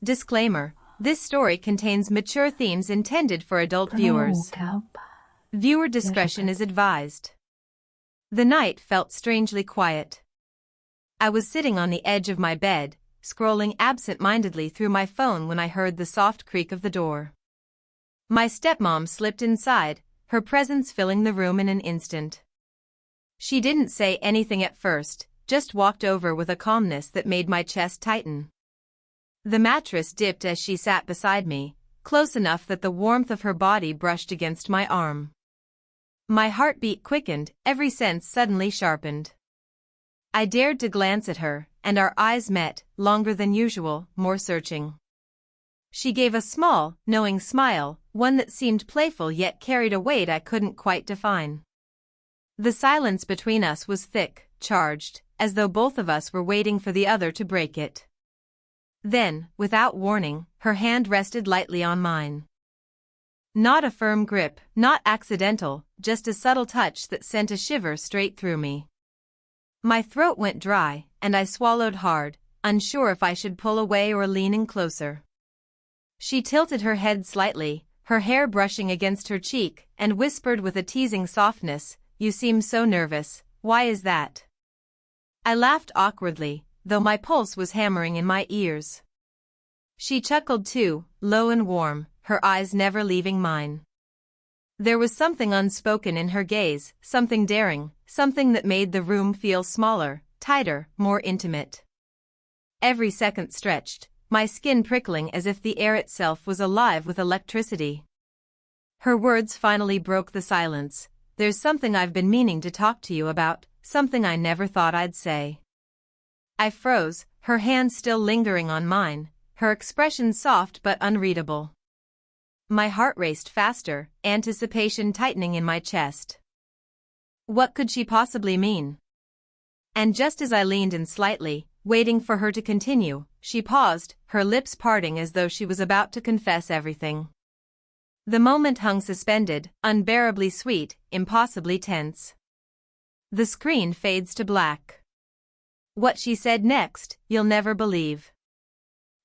Disclaimer: this story contains mature themes intended for adult viewers. Viewer discretion is advised. The night felt strangely quiet. I was sitting on the edge of my bed, scrolling absent-mindedly through my phone when I heard the soft creak of the door. My stepmom slipped inside, her presence filling the room in an instant. She didn't say anything at first, just walked over with a calmness that made my chest tighten. The mattress dipped as she sat beside me, close enough that the warmth of her body brushed against my arm. My heartbeat quickened, every sense suddenly sharpened. I dared to glance at her, and our eyes met, longer than usual, more searching. She gave a small, knowing smile, one that seemed playful yet carried a weight I couldn't quite define. The silence between us was thick, charged, as though both of us were waiting for the other to break it. Then, without warning, her hand rested lightly on mine. Not a firm grip, not accidental, just a subtle touch that sent a shiver straight through me. My throat went dry, and I swallowed hard, unsure if I should pull away or lean in closer. She tilted her head slightly, her hair brushing against her cheek, and whispered with a teasing softness, "You seem so nervous, why is that?" I laughed awkwardly, though my pulse was hammering in my ears. She chuckled too, low and warm, her eyes never leaving mine. There was something unspoken in her gaze, something daring, something that made the room feel smaller, tighter, more intimate. Every second stretched, my skin prickling as if the air itself was alive with electricity. Her words finally broke the silence. "There's something I've been meaning to talk to you about, something I never thought I'd say." I froze, her hand still lingering on mine, her expression soft but unreadable. My heart raced faster, anticipation tightening in my chest. What could she possibly mean? And just as I leaned in slightly, waiting for her to continue, she paused, her lips parting as though she was about to confess everything. The moment hung suspended, unbearably sweet, impossibly tense. The screen fades to black. What she said next, you'll never believe.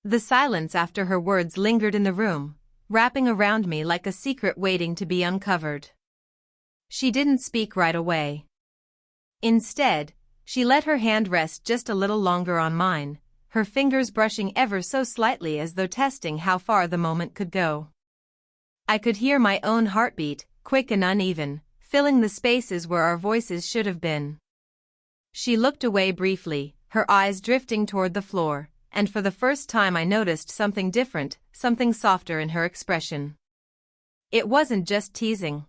The silence after her words lingered in the room, wrapping around me like a secret waiting to be uncovered. She didn't speak right away. Instead, she let her hand rest just a little longer on mine, her fingers brushing ever so slightly as though testing how far the moment could go. I could hear my own heartbeat, quick and uneven, filling the spaces where our voices should have been. She looked away briefly, her eyes drifting toward the floor, and for the first time I noticed something different, something softer in her expression. It wasn't just teasing.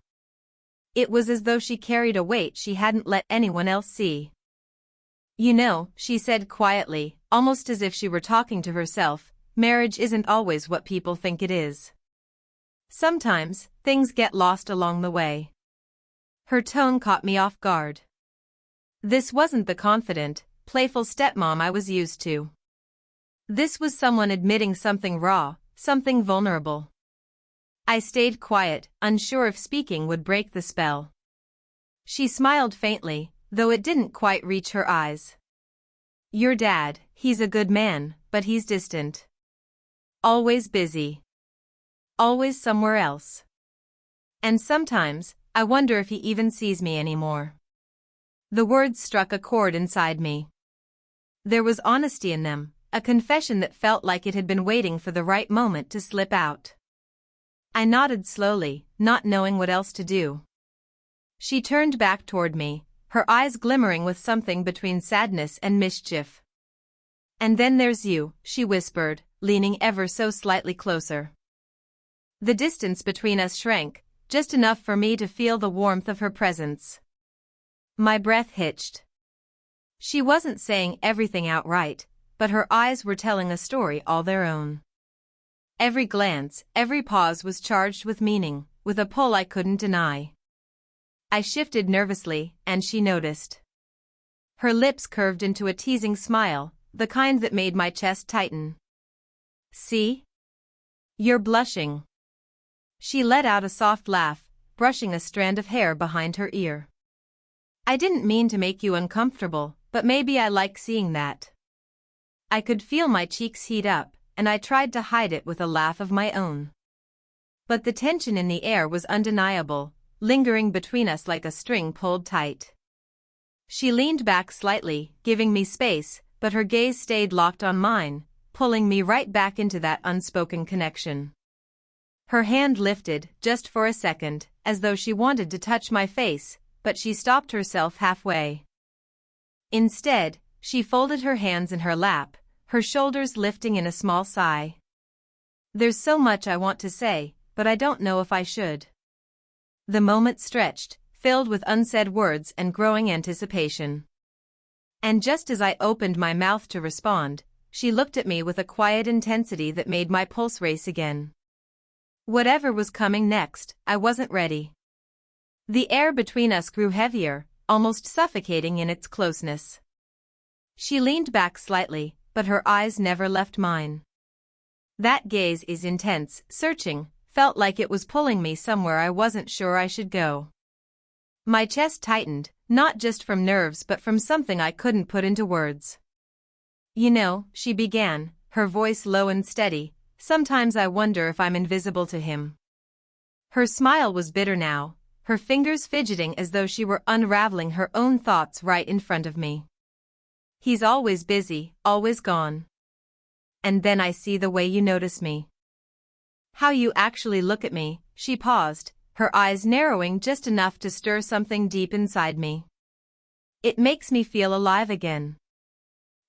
It was as though she carried a weight she hadn't let anyone else see. "You know," she said quietly, almost as if she were talking to herself, "marriage isn't always what people think it is. Sometimes, things get lost along the way." Her tone caught me off guard. This wasn't the confident, playful stepmom I was used to. This was someone admitting something raw, something vulnerable. I stayed quiet, unsure if speaking would break the spell. She smiled faintly, though it didn't quite reach her eyes. "Your dad, he's a good man, but he's distant. Always busy. Always somewhere else. And sometimes, I wonder if he even sees me anymore." The words struck a chord inside me. There was honesty in them, a confession that felt like it had been waiting for the right moment to slip out. I nodded slowly, not knowing what else to do. She turned back toward me, her eyes glimmering with something between sadness and mischief. "And then there's you," she whispered, leaning ever so slightly closer. The distance between us shrank, just enough for me to feel the warmth of her presence. My breath hitched. She wasn't saying everything outright, but her eyes were telling a story all their own. Every glance, every pause was charged with meaning, with a pull I couldn't deny. I shifted nervously, and she noticed. Her lips curved into a teasing smile, the kind that made my chest tighten. "See? You're blushing." She let out a soft laugh, brushing a strand of hair behind her ear. "I didn't mean to make you uncomfortable, but maybe I like seeing that." I could feel my cheeks heat up, and I tried to hide it with a laugh of my own. But the tension in the air was undeniable, lingering between us like a string pulled tight. She leaned back slightly, giving me space, but her gaze stayed locked on mine, pulling me right back into that unspoken connection. Her hand lifted, just for a second, as though she wanted to touch my face, but she stopped herself halfway. Instead, she folded her hands in her lap, her shoulders lifting in a small sigh. "There's so much I want to say, but I don't know if I should." The moment stretched, filled with unsaid words and growing anticipation. And just as I opened my mouth to respond, she looked at me with a quiet intensity that made my pulse race again. Whatever was coming next, I wasn't ready. The air between us grew heavier, almost suffocating in its closeness. She leaned back slightly, but her eyes never left mine. That gaze is intense, searching, felt like it was pulling me somewhere I wasn't sure I should go. My chest tightened, not just from nerves but from something I couldn't put into words. "You know," she began, her voice low and steady, "sometimes I wonder if I'm invisible to him." Her smile was bitter now, her fingers fidgeting as though she were unraveling her own thoughts right in front of me. "He's always busy, always gone. And then I see the way you notice me. How you actually look at me." She paused, her eyes narrowing just enough to stir something deep inside me. "It makes me feel alive again."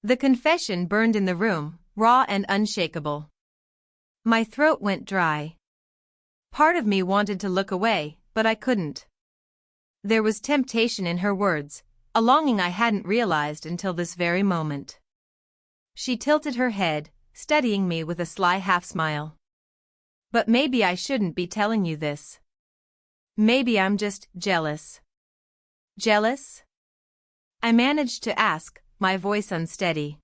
The confession burned in the room, raw and unshakable. My throat went dry. Part of me wanted to look away, but I couldn't. There was temptation in her words, a longing I hadn't realized until this very moment. She tilted her head, studying me with a sly half-smile. "But maybe I shouldn't be telling you this. Maybe I'm just jealous." "Jealous?" I managed to ask, my voice unsteady.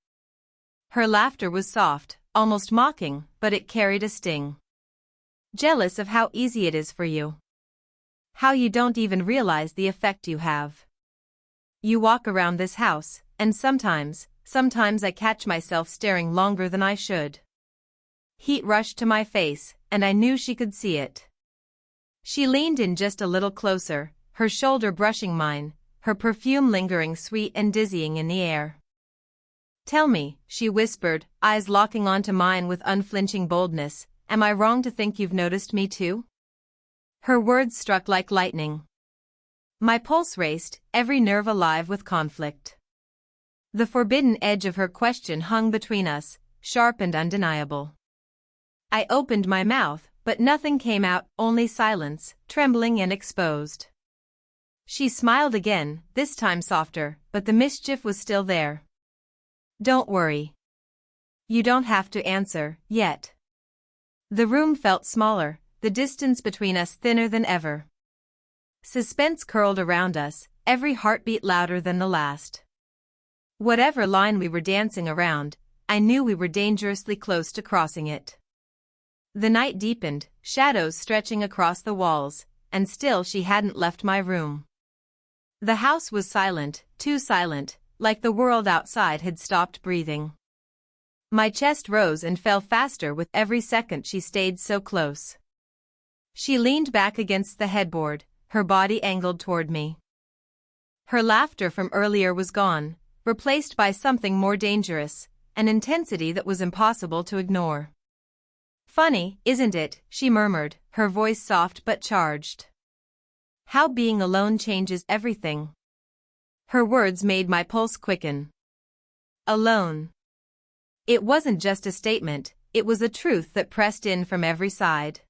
Her laughter was soft, almost mocking, but it carried a sting. "Jealous of how easy it is for you. How you don't even realize the effect you have. You walk around this house, and sometimes I catch myself staring longer than I should." Heat rushed to my face, and I knew she could see it. She leaned in just a little closer, her shoulder brushing mine, her perfume lingering sweet and dizzying in the air. "Tell me," she whispered, eyes locking onto mine with unflinching boldness, "am I wrong to think you've noticed me too?" Her words struck like lightning. My pulse raced, every nerve alive with conflict. The forbidden edge of her question hung between us, sharp and undeniable. I opened my mouth, but nothing came out, only silence, trembling and exposed. She smiled again, this time softer, but the mischief was still there. "Don't worry. You don't have to answer, yet." The room felt smaller, the distance between us thinner than ever. Suspense curled around us, every heartbeat louder than the last. Whatever line we were dancing around, I knew we were dangerously close to crossing it. The night deepened, shadows stretching across the walls, and still she hadn't left my room. The house was silent, too silent, like the world outside had stopped breathing. My chest rose and fell faster with every second she stayed so close. She leaned back against the headboard, her body angled toward me. Her laughter from earlier was gone, replaced by something more dangerous, an intensity that was impossible to ignore. "Funny, isn't it?" she murmured, her voice soft but charged. "How being alone changes everything." Her words made my pulse quicken. Alone. It wasn't just a statement, it was a truth that pressed in from every side.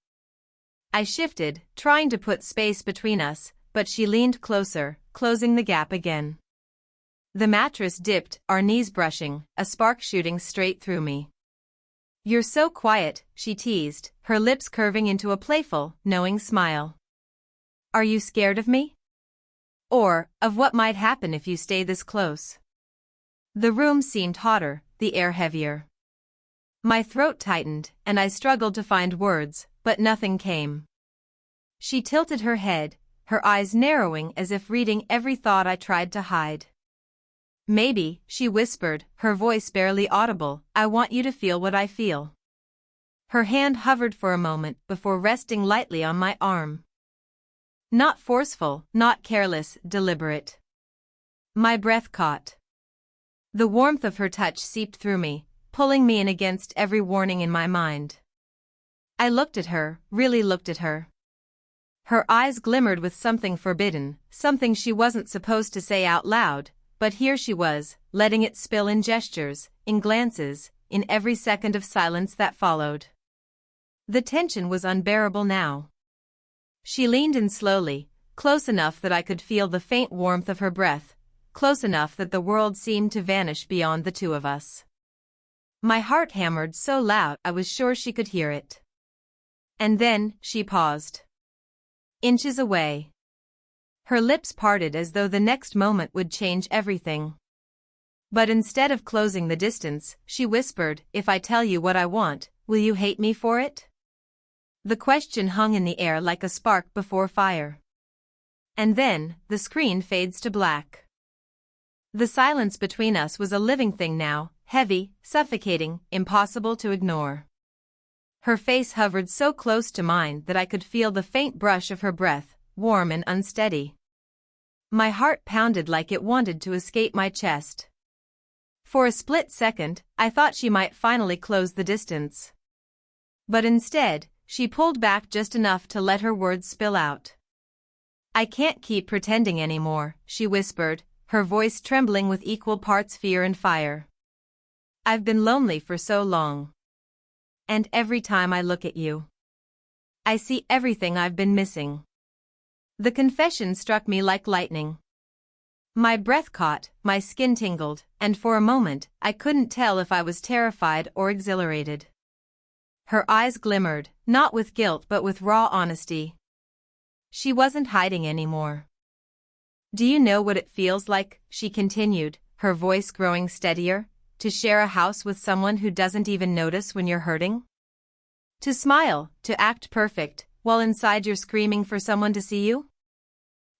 I shifted, trying to put space between us, but she leaned closer, closing the gap again. The mattress dipped, our knees brushing, a spark shooting straight through me. "You're so quiet," she teased, her lips curving into a playful, knowing smile. "Are you scared of me? Or, of what might happen if you stay this close?" The room seemed hotter, the air heavier. My throat tightened, and I struggled to find words, but nothing came. She tilted her head, her eyes narrowing as if reading every thought I tried to hide. "Maybe," she whispered, her voice barely audible, "I want you to feel what I feel." Her hand hovered for a moment before resting lightly on my arm. Not forceful, not careless, deliberate. My breath caught. The warmth of her touch seeped through me, pulling me in against every warning in my mind. I looked at her, really looked at her. Her eyes glimmered with something forbidden, something she wasn't supposed to say out loud, but here she was, letting it spill in gestures, in glances, in every second of silence that followed. The tension was unbearable now. She leaned in slowly, close enough that I could feel the faint warmth of her breath, close enough that the world seemed to vanish beyond the two of us. My heart hammered so loud I was sure she could hear it. And then, she paused. Inches away. Her lips parted as though the next moment would change everything. But instead of closing the distance, she whispered, "If I tell you what I want, will you hate me for it?" The question hung in the air like a spark before fire. And then, the screen fades to black. The silence between us was a living thing now, heavy, suffocating, impossible to ignore. Her face hovered so close to mine that I could feel the faint brush of her breath, warm and unsteady. My heart pounded like it wanted to escape my chest. For a split second, I thought she might finally close the distance. But instead, she pulled back just enough to let her words spill out. "I can't keep pretending anymore," she whispered, her voice trembling with equal parts fear and fire. "I've been lonely for so long. And every time I look at you, I see everything I've been missing." The confession struck me like lightning. My breath caught, my skin tingled, and for a moment, I couldn't tell if I was terrified or exhilarated. Her eyes glimmered, not with guilt but with raw honesty. She wasn't hiding anymore. "Do you know what it feels like," she continued, her voice growing steadier, "to share a house with someone who doesn't even notice when you're hurting? To smile, to act perfect, while inside you're screaming for someone to see you?"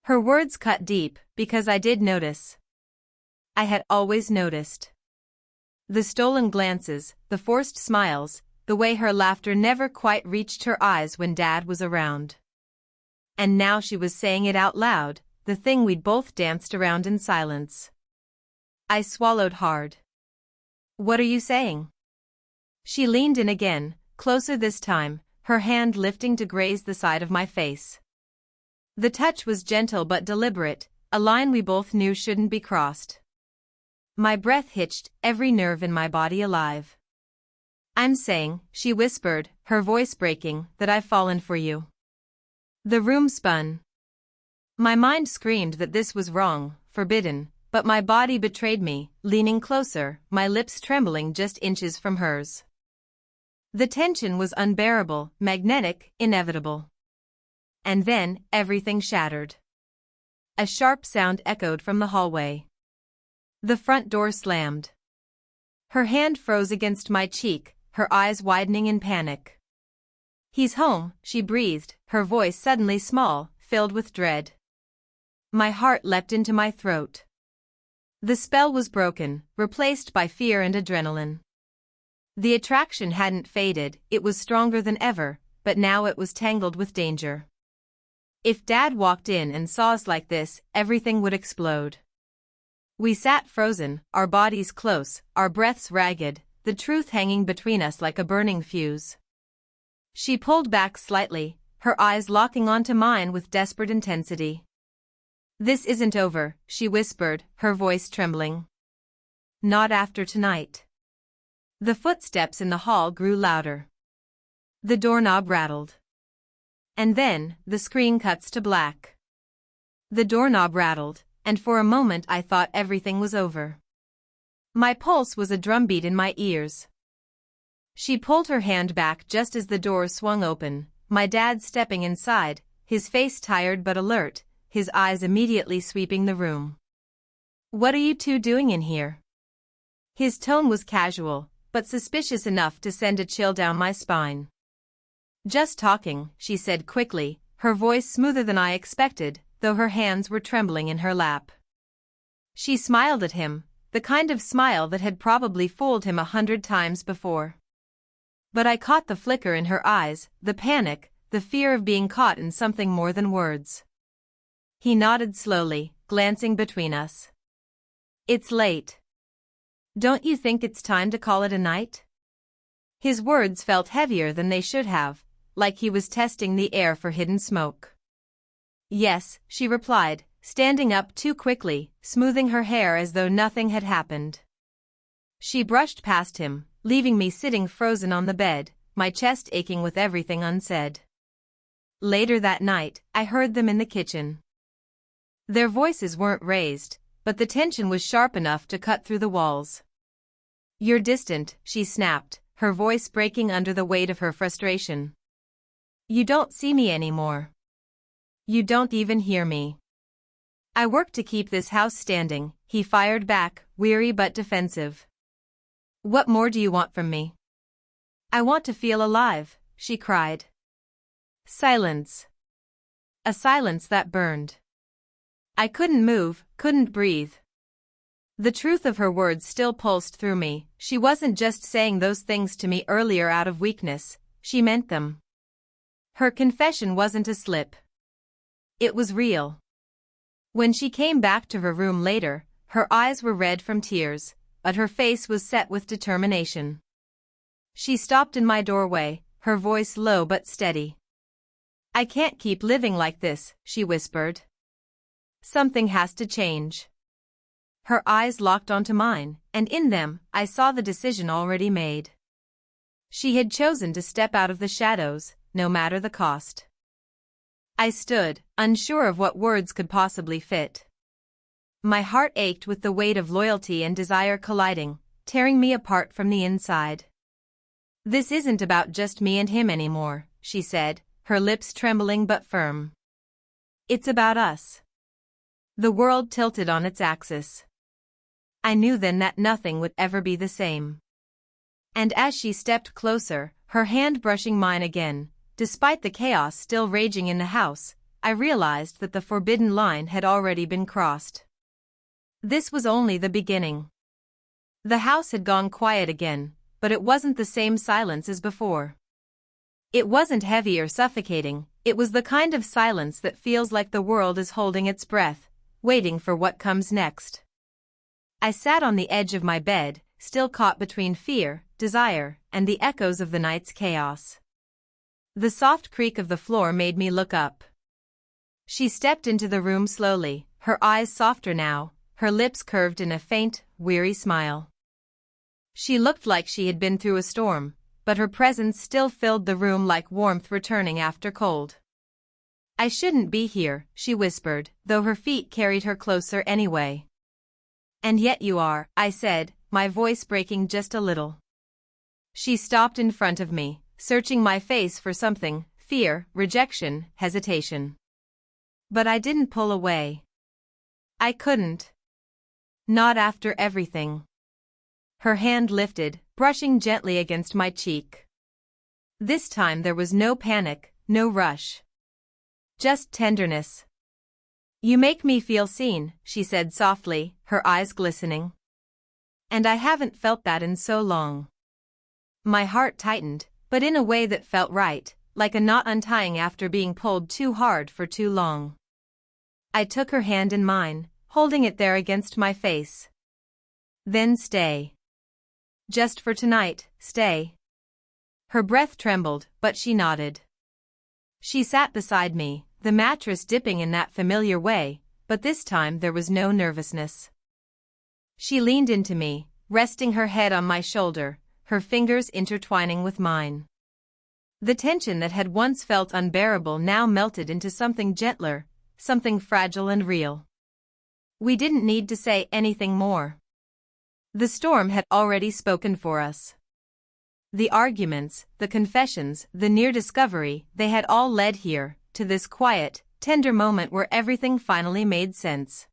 Her words cut deep, because I did notice. I had always noticed. The stolen glances, the forced smiles, the way her laughter never quite reached her eyes when Dad was around. And now she was saying it out loud, the thing we'd both danced around in silence. I swallowed hard. "What are you saying?" She leaned in again, closer this time, her hand lifting to graze the side of my face. The touch was gentle but deliberate, a line we both knew shouldn't be crossed. My breath hitched, every nerve in my body alive. "I'm saying," she whispered, her voice breaking, "that I've fallen for you." The room spun. My mind screamed that this was wrong, forbidden, but my body betrayed me, leaning closer, my lips trembling just inches from hers. The tension was unbearable, magnetic, inevitable. And then, everything shattered. A sharp sound echoed from the hallway. The front door slammed. Her hand froze against my cheek, her eyes widening in panic. "He's home," she breathed, her voice suddenly small, filled with dread. My heart leapt into my throat. The spell was broken, replaced by fear and adrenaline. The attraction hadn't faded, it was stronger than ever, but now it was tangled with danger. If Dad walked in and saw us like this, everything would explode. We sat frozen, our bodies close, our breaths ragged, the truth hanging between us like a burning fuse. She pulled back slightly, her eyes locking onto mine with desperate intensity. "This isn't over," she whispered, her voice trembling. "Not after tonight." The footsteps in the hall grew louder. The doorknob rattled. And then, the screen cuts to black. The doorknob rattled, and for a moment I thought everything was over. My pulse was a drumbeat in my ears. She pulled her hand back just as the door swung open, my dad stepping inside, his face tired but alert, his eyes immediately sweeping the room. "What are you two doing in here?" His tone was casual, but suspicious enough to send a chill down my spine. "Just talking," she said quickly, her voice smoother than I expected, though her hands were trembling in her lap. She smiled at him, the kind of smile that had probably fooled him 100 times before. But I caught the flicker in her eyes, the panic, the fear of being caught in something more than words. He nodded slowly, glancing between us. It's late. Don't you think it's time to call it a night? His words felt heavier than they should have, like he was testing the air for hidden smoke. Yes, she replied, standing up too quickly, smoothing her hair as though nothing had happened. She brushed past him, leaving me sitting frozen on the bed, my chest aching with everything unsaid. Later that night, I heard them in the kitchen. Their voices weren't raised, but the tension was sharp enough to cut through the walls. You're distant, she snapped, her voice breaking under the weight of her frustration. You don't see me anymore. You don't even hear me. I work to keep this house standing, he fired back, weary but defensive. What more do you want from me? I want to feel alive, she cried. Silence. A silence that burned. I couldn't move, couldn't breathe. The truth of her words still pulsed through me. She wasn't just saying those things to me earlier out of weakness, she meant them. Her confession wasn't a slip. It was real. When she came back to her room later, her eyes were red from tears, but her face was set with determination. She stopped in my doorway, her voice low but steady. I can't keep living like this, she whispered. Something has to change. Her eyes locked onto mine, and in them, I saw the decision already made. She had chosen to step out of the shadows, no matter the cost. I stood, unsure of what words could possibly fit. My heart ached with the weight of loyalty and desire colliding, tearing me apart from the inside. This isn't about just me and him anymore, she said, her lips trembling but firm. It's about us. The world tilted on its axis. I knew then that nothing would ever be the same. And as she stepped closer, her hand brushing mine again, despite the chaos still raging in the house, I realized that the forbidden line had already been crossed. This was only the beginning. The house had gone quiet again, but it wasn't the same silence as before. It wasn't heavy or suffocating, it was the kind of silence that feels like the world is holding its breath, waiting for what comes next. I sat on the edge of my bed, still caught between fear, desire, and the echoes of the night's chaos. The soft creak of the floor made me look up. She stepped into the room slowly, her eyes softer now, her lips curved in a faint, weary smile. She looked like she had been through a storm, but her presence still filled the room like warmth returning after cold. I shouldn't be here, she whispered, though her feet carried her closer anyway. And yet you are, I said, my voice breaking just a little. She stopped in front of me, searching my face for something, fear, rejection, hesitation. But I didn't pull away. I couldn't. Not after everything. Her hand lifted, brushing gently against my cheek. This time there was no panic, no rush. Just tenderness. You make me feel seen, she said softly, her eyes glistening. And I haven't felt that in so long. My heart tightened, but in a way that felt right, like a knot untying after being pulled too hard for too long. I took her hand in mine, holding it there against my face. Then stay. Just for tonight, stay. Her breath trembled, but she nodded. She sat beside me, the mattress dipping in that familiar way, but this time there was no nervousness. She leaned into me, resting her head on my shoulder, her fingers intertwining with mine. The tension that had once felt unbearable now melted into something gentler, something fragile and real. We didn't need to say anything more. The storm had already spoken for us. The arguments, the confessions, the near discovery, they had all led here, to this quiet, tender moment where everything finally made sense.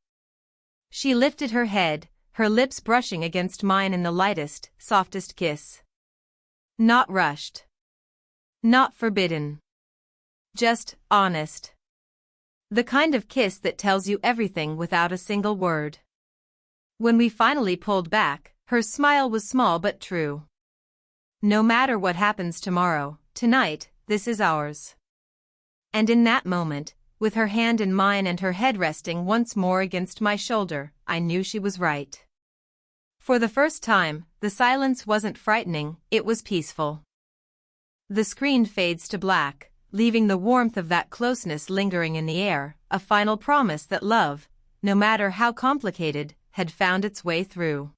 She lifted her head, her lips brushing against mine in the lightest, softest kiss. Not rushed. Not forbidden. Just honest. The kind of kiss that tells you everything without a single word. When we finally pulled back, her smile was small but true. No matter what happens tomorrow, tonight, this is ours. And in that moment, with her hand in mine and her head resting once more against my shoulder, I knew she was right. For the first time, the silence wasn't frightening, it was peaceful. The screen fades to black, leaving the warmth of that closeness lingering in the air, a final promise that love, no matter how complicated, had found its way through.